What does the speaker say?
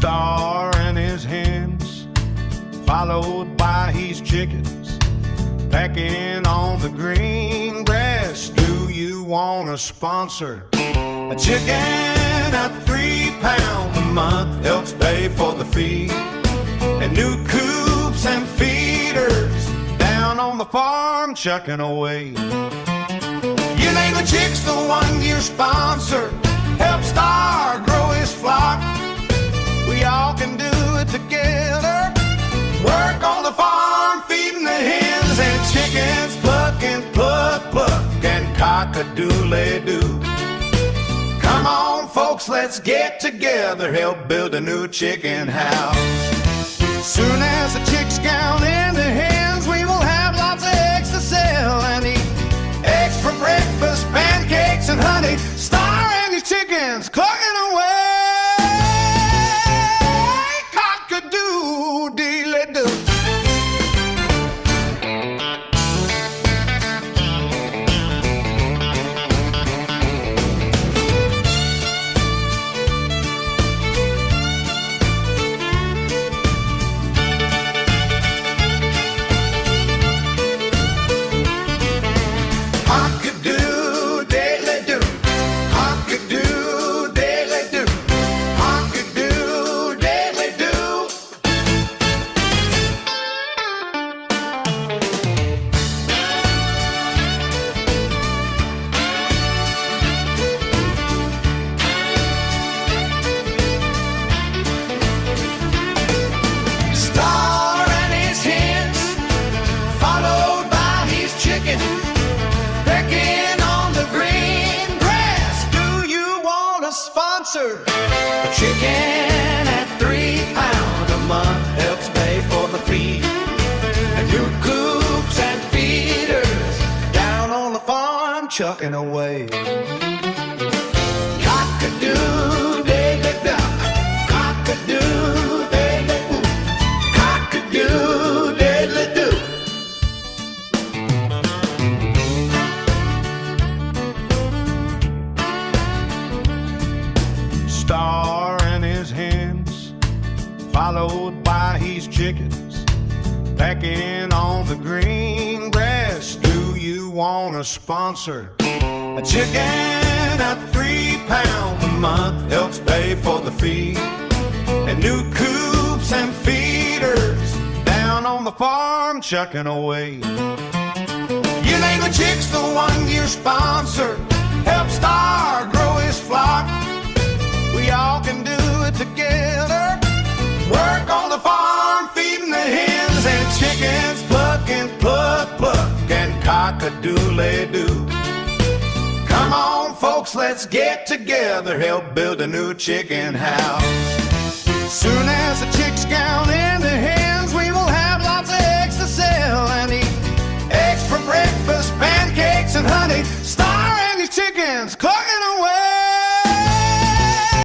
Star and his hens, followed by his chickens, pecking on the green grass. Do you want to sponsor a chicken at £3 a month? Helps pay for the feed and new coops and feeders down on the farm chucking away. You name the chick's the one you sponsor. Help Star grow his flock. We all can do it together. Work on the farm, feeding the hens and chickens, plucking, pluck, and cock-a-doodle-doo. Come on, folks, let's get together, help build a new chicken house. Soon as the chicks count in the hens, we will have lots of eggs to sell and eat eggs for breakfast, pancakes and honey. Star and his chickens clucking away. Sponsor a chicken at £3 a month. Helps pay for the feed and new coops and feeders down on the farm chucking away. Cock-a-doo-day-day-da, cock-a-doo-day-day-doo, cock-a-doo-day-day-doo. Star and his hens, followed by his chickens, pecking on the green grass. Do you want to sponsor a chicken at £3 a month? Helps pay for the feed and new coops and feeders down on the farm chucking away. You name the chick's the one you sponsor. Help Star grow his flock. We all can do it together. Work on the farm, feeding the hens and chickens, plucking, pluck, and cock-a-doodle-doo. Come on, folks, let's get together, help build a new chicken house. Soon as the chicks count in